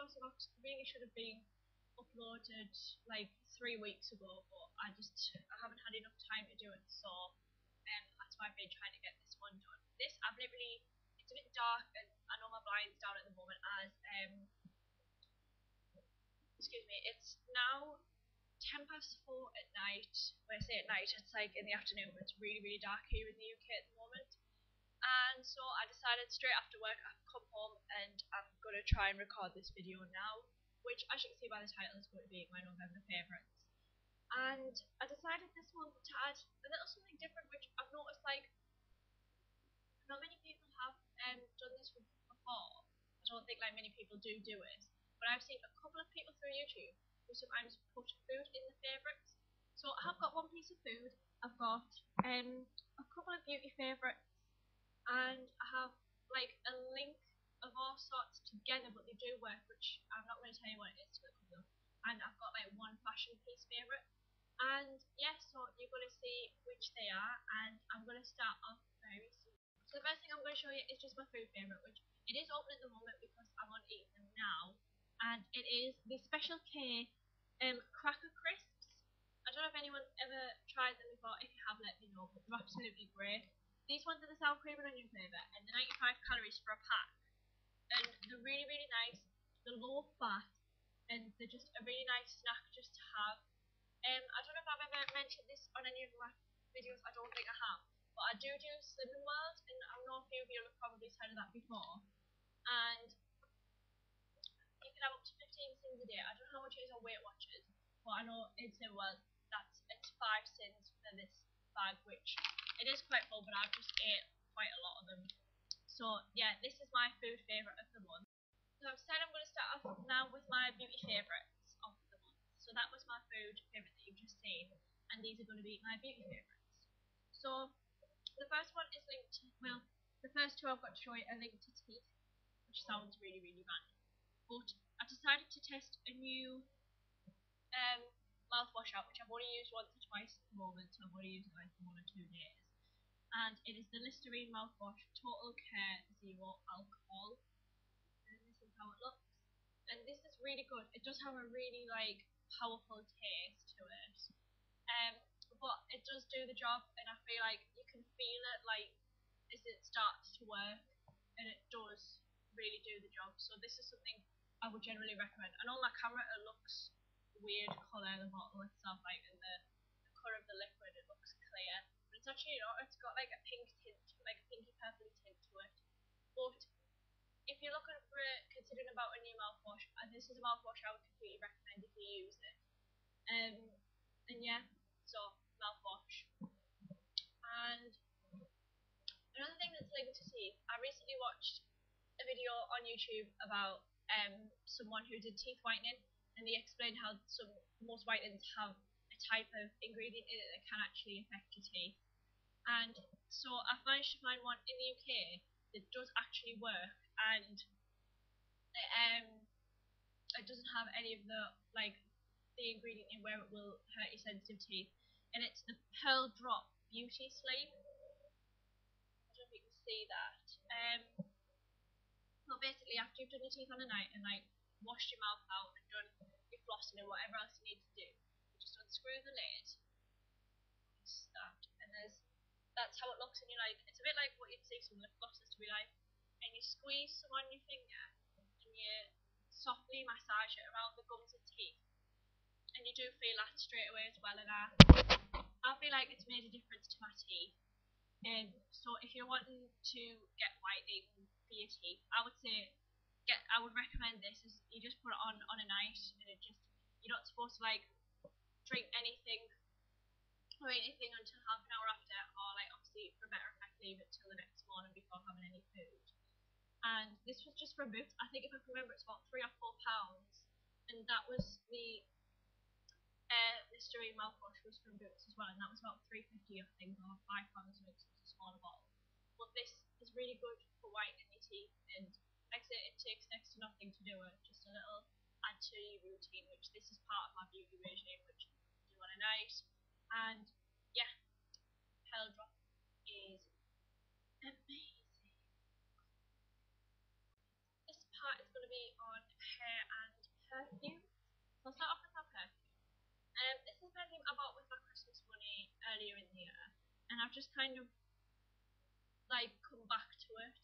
Glossy Box really should have been uploaded like 3 weeks ago, but I haven't had enough time to do it, so that's why I've been trying to get this one done. This it's a bit dark, and I know my blind's down at the moment as excuse me, it's now 4:10 at night. When I say at night, it's like in the afternoon, but it's really, really dark here in the UK at the moment. And so I decided straight after work I've come home and I'm going to try and record this video now, which as you can see by the title is going to be my November favourites. And I decided this month to add a little something different, which I've noticed like not many people have done this before. I don't think like many people do it, but I've seen a couple of people through YouTube who sometimes put food in the favourites. So I have got one piece of food, I've got a couple of beauty favourites, and I have like a link of all sorts together, but they do work, which I'm not going to tell you what it is till it comes up. And I've got like one fashion piece favourite, and yeah, so you're going to see which they are, and I'm going to start off very soon. So the first thing I'm going to show you is just my food favourite, which it is open at the moment because I'm on eating them now, and it is the Special K cracker crisps. I don't know if anyone's ever tried them before. If you have, let me know, but they're absolutely great. These ones are the sour cream and onion flavour, and they're 95 calories for a pack. And they're really, really nice. They're low fat, and they're just a really nice snack just to have. I don't know if I've ever mentioned this on any of my videos. I don't think I have, but I do Slimming World, and I know a few of you have probably heard of that before. And you can have up to 15 sins a day. I don't know how much it is on Weight Watchers, but I know in Slimming World it's 5 sins for this bag, which it is quite full, but I've just ate quite a lot of them. So yeah, this is my food favourite of the month. So I've said I'm going to start off now with my beauty favourites of the month. So that was my food favourite that you've just seen, and these are going to be my beauty favourites. So the first one is linked to, well, the first two I've got to show you are linked to teeth, which sounds really, really random. But I decided to test a new mouthwash out, which I've only used once or twice at the moment, so I've only used it like for 1 or 2 days. And it is the Listerine mouthwash Total Care Zero Alcohol. And this is how it looks. And this is really good. It does have a really like powerful taste to it. But it does do the job, and I feel like you can feel it like as it starts to work, and it does really do the job. So this is something I would generally recommend. I know on my camera it looks weird colour, the bottle itself, like in the colour of the liquid, it looks clear, but it's actually not. It's got like a pink tint, like a pinky purpley tint to it. But if you're looking for considering about a new mouthwash, this is a mouthwash I would completely recommend if you use it. And yeah, so mouthwash. And another thing that's linked to teeth, I recently watched a video on YouTube about someone who did teeth whitening, and they explained how most whitenings have a type of ingredient in it that can actually affect your teeth. And so I've managed to find one in the UK that does actually work, and it doesn't have any of the ingredient in where it will hurt your sensitive teeth, and it's the Pearl Drop Beauty Sleep. I don't know if you can see that. Well, basically, after you've done your teeth on a night and like washed your mouth out and done your flossing and whatever else you need to do, you just unscrew the lid, and that's how it looks. And you're like, it's a bit like what you'd see some lip glosses to be like, and you squeeze some on your finger and you softly massage it around the gums and teeth, and you do feel that straight away as well. And I feel like it's made a difference to my teeth. So if you're wanting to get whitening for your teeth, I would say I would recommend this. Is you just put it on a night, and you're not supposed to like drink anything or anything until half an hour after, or like obviously for better effect leave it till the next morning before having any food. And this was just from Boots. I think if I can remember, it's about £3 or £4, and that was the Listerine mouthwash was from Boots as well, and that was about £3.50 I think, or £5, so it's a smaller bottle. But this is really good for whitening your teeth, and like I say, it takes next to nothing to do it, just a little add to your routine, which this is part of my beauty regime, which I do on a night. And yeah, Pearl Drop is amazing. This part is going to to be on hair and perfume. So I'll start off with my perfume. This is perfume I bought with my Christmas money earlier in the year, and I've just kind of like come back to it.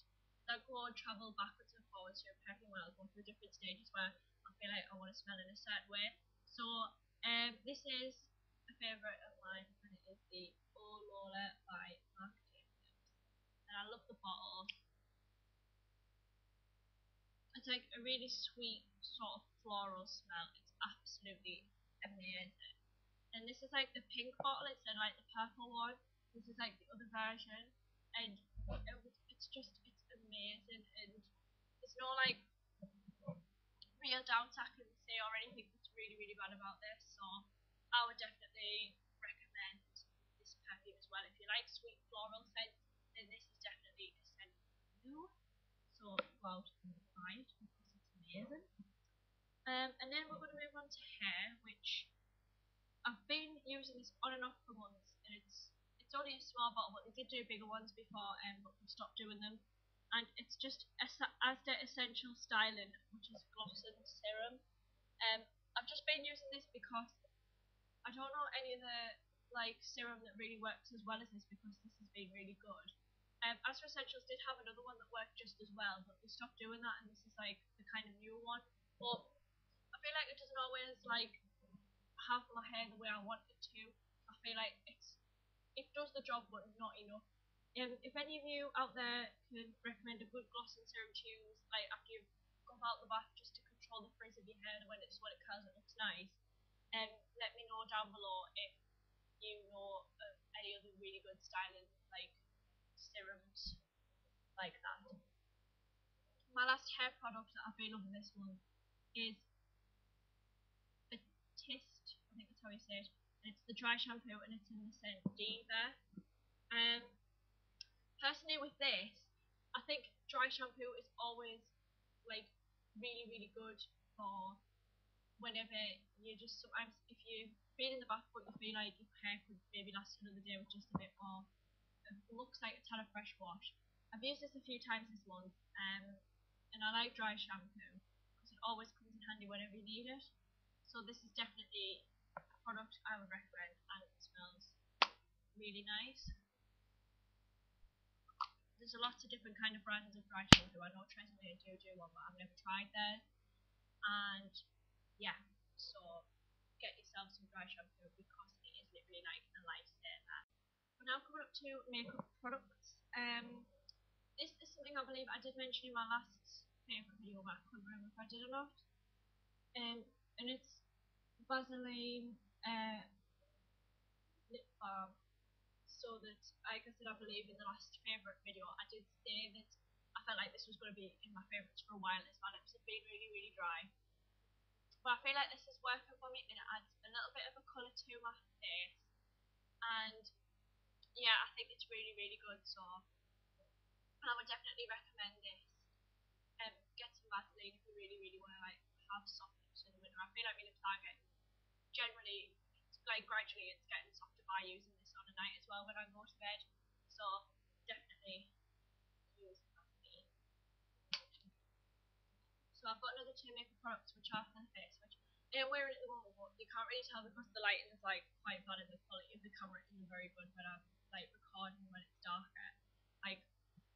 I go and travel backwards and forwards to perfume when I go through different stages where I feel like I want to smell in a certain way. So this is a favourite of mine, and it is the Lola by Marc. And I love the bottle. It's like a really sweet sort of floral smell. It's absolutely amazing. And this is like the pink bottle instead of like the purple one. This is like the other version, and it's amazing. And there's no like real doubts I can say or anything that's really bad about this. So I would definitely recommend this perfume as well. If you like sweet floral scents, then this is definitely a scent for you. So go out and try it because it's amazing. And then we're going to move on to hair, which I've been using this on and off for months, and it's only a small bottle, but they did do bigger ones before, but we stopped doing them. And it's just Asda Essential Styling, which is gloss and serum. I've just been using this because I don't know any of the like serum that really works as well as this, because this has been really good. Asda Essentials did have another one that worked just as well, but they stopped doing that, and this is like the kind of new one. But I feel like it doesn't always like have my hair the way I want it to. I feel like it does the job, but not enough. If any of you out there can recommend a good gloss and serum to use, like after you've come out the bath, just to control the frizz of your hair when it curls, it looks nice. Let me know down below if you know of any other really good styling like serums like that. My last hair product that I've been loving this month is Batiste, I think that's how you say it. And it's the dry shampoo, and it's in the scent Diva. Personally with this, I think dry shampoo is always like really good for whenever you just sometimes if you've been in the bath but you feel like your hair could maybe last another day with just a bit more. It looks like it's had a fresh wash. I've used this a few times this month, and I like dry shampoo because it always comes in handy whenever you need it. So this is definitely a product I would recommend, and it smells really nice. There's lots of different kind of brands of dry shampoo. I know Tresemme do one, but I've never tried theirs. And yeah, so get yourself some dry shampoo because it is literally like a lifesaver. We're now coming up to makeup products. This is something I believe I did mention in my last favourite video, but I couldn't remember if I did or not. And it's Vaseline lip balm. So that, like I said, I believe in the last favourite video, I did say that I felt like this was going to be in my favourites for a while as my lips have been really dry. But I feel like this is working for me, and it adds a little bit of a colour to my face. And yeah, I think it's really good. So I would definitely recommend this. Get some Vaseline if you really want to like have soft lips in the winter. I feel like my lips are getting generally, like gradually it's getting softer by using this on a night as well when I go to bed. So definitely use Vaseline. So I've got another two makeup products which are for the face, which I am wearing at the moment, but you can't really tell because the lighting is like quite bad and the quality of the camera isn't very good when I'm like recording when it's darker. Like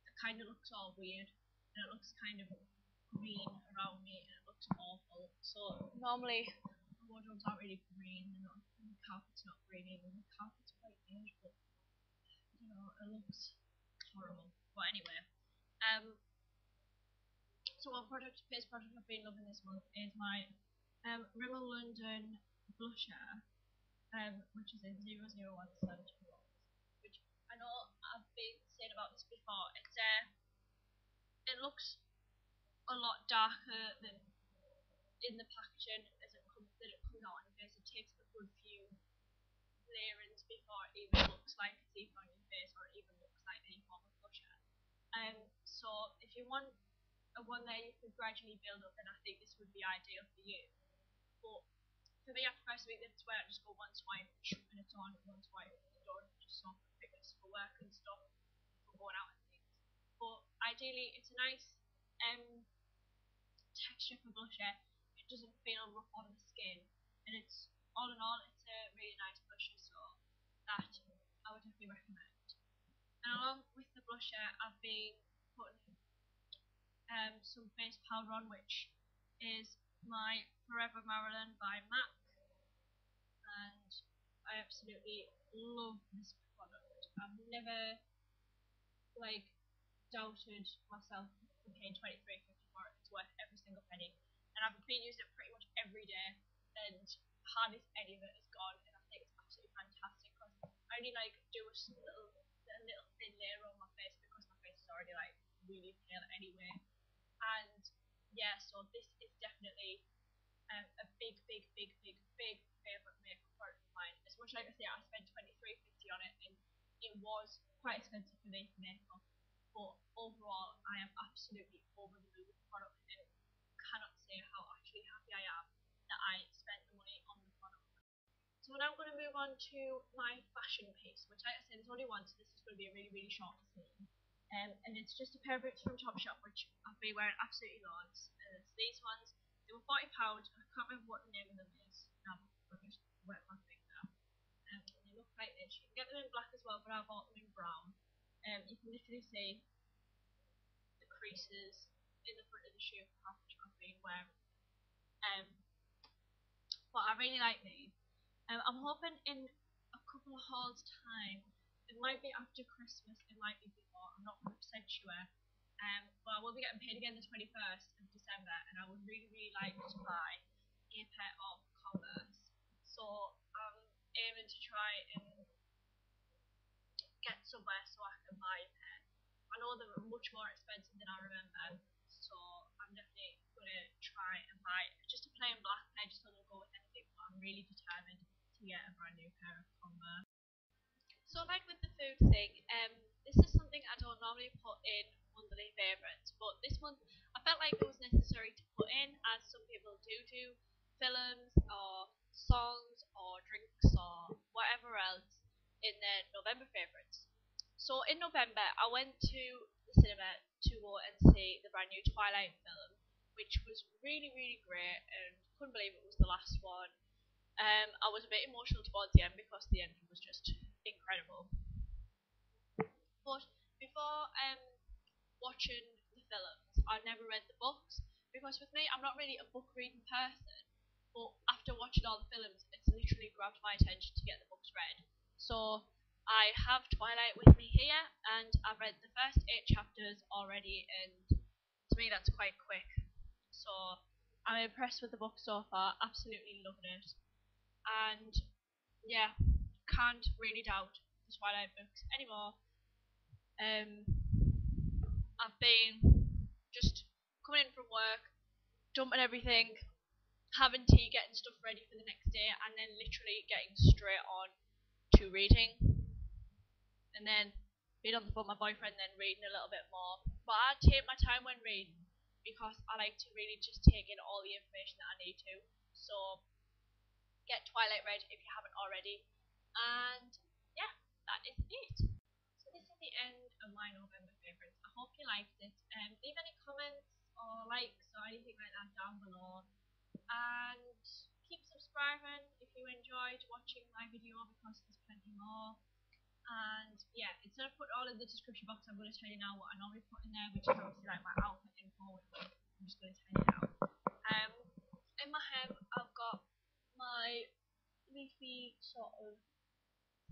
it kind of looks all weird, and it looks kind of green around me, and it looks awful. So normally wardrobes aren't really green, and the carpet's not green either. The carpet's quite beige, but I don't know, it looks horrible. But anyway, so one face product I've been loving this month is my Rimmel London blusher, which is in 00172, which I know I've been saying about this before. It looks a lot darker than in the packaging as it comes out on your face. It takes a good few layerings before it even looks like it's even on your face, or it even looks like any form of blusher. So if you want a one there you could gradually build up, then I think this would be ideal for you. But for me, after first week, that's where I just go one swipe and it's on, one swipe and it's done, just so quickness for work and stuff, for going out and things. But ideally, it's a nice texture for blusher. It doesn't feel rough on the skin, and it's all in all, it's a really nice blusher, so that I would definitely recommend. And along with the blusher, I've been putting some face powder on, which is my Forever Marylin by Mac, and I absolutely love this product. I've never doubted myself for paying $23.50 for it. It's worth every single penny, and I've been using it pretty much every day, and hardly any of it is gone, and I think it's absolutely fantastic because I only do a little thin layer on my face because my face is already really pale anyway. And yeah, so this is definitely a big favourite makeup product of mine. As much like I say, I spent $23.50 on it, and it was quite expensive for me for makeup, but overall I am absolutely over the moon with the product, and cannot say how actually happy I am that I spent the money on the product. So now I'm going to move on to my fashion piece, which like I said, there's only one, so this is going to be a really short scene. And it's just a pair of boots from Topshop, which I've been wearing absolutely loads. And it's these ones. They were £40. I can't remember what the name of them is. I'll just wet my finger. And they look like this. You can get them in black as well, but I bought them in brown. You can literally see the creases in the front of the shoe for how much I've been wearing. But I really like these. I'm hoping in a couple of hauls time, it might be after Christmas, it might be before, I'm not 100% sure. But I will be getting paid again the 21st of December, and I would really like to buy a pair of Converse. So I'm aiming to try and get somewhere so I can buy a pair. I know they're much more expensive than I remember, so I'm definitely going to try and buy just a plain black pair, just doesn't go with anything, but I'm really determined to get a brand new pair of Converse. So like with the food thing, this is something I don't normally put in monthly favourites, but this month I felt like it was necessary to put in, as some people do films or songs or drinks or whatever else in their November favourites. So in November I went to the cinema to go and see the brand new Twilight film, which was really great, and couldn't believe it was the last one. I was a bit emotional towards the end because the ending was just incredible. But before watching the films, I never read the books because with me, I'm not really a book reading person. But after watching all the films, it's literally grabbed my attention to get the books read. So I have Twilight with me here, and I've read the first 8 chapters already, and to me that's quite quick. So I'm impressed with the book so far, absolutely loving it. And yeah, can't really doubt the Twilight books anymore. I've been just coming in from work, dumping everything, having tea, getting stuff ready for the next day, and then literally getting straight on to reading. And then being on the phone with my boyfriend, then reading a little bit more. But I take my time when reading because I like to really just take in all the information that I need to. So get Twilight read if you haven't already. And yeah, that is it. So this is the end of my November favourites. I hope you liked it. Leave any comments or likes or anything like that down below. And keep subscribing if you enjoyed watching my video because there's plenty more. And yeah, instead of putting all in the description box, I'm going to tell you now what I normally put in there, which is obviously like my outfit info, which I'm just going to tell you now. In my hair, I've got my leafy sort of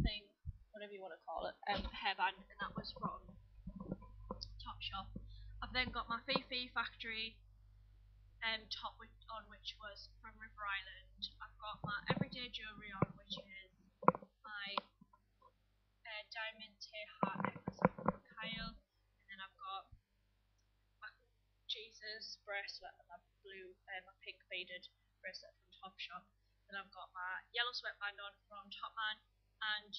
thing, whatever you want to call it, hairband, and that was from Topshop. I've then got my Fifi Factory top on, which was from Rimmel London. I've got my everyday jewellery on, which is my diamond tear heart necklace from Kyle, and then I've got my Jesus bracelet, and my my pink beaded bracelet from Topshop. Then I've got my yellow sweatband on from Topman, and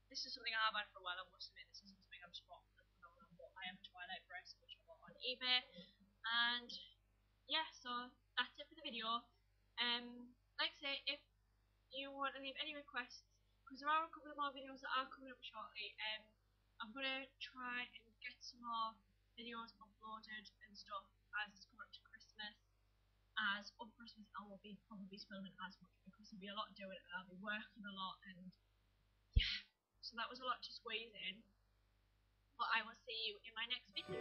this is something I have had for a while. I must admit, this isn't something I've just bought for the phenomenon, but I have a Twilight bracelet which I bought on eBay. And yeah, so that's it for the video. Like I say, if you want to leave any requests, because there are a couple of more videos that are coming up shortly, I'm going to try and get some more videos uploaded and stuff as it's coming up to Christmas. as over Christmas I won't be probably filming as much because there'll be a lot doing and I'll be working a lot, and yeah, so that was a lot to squeeze in. But I will see you in my next video.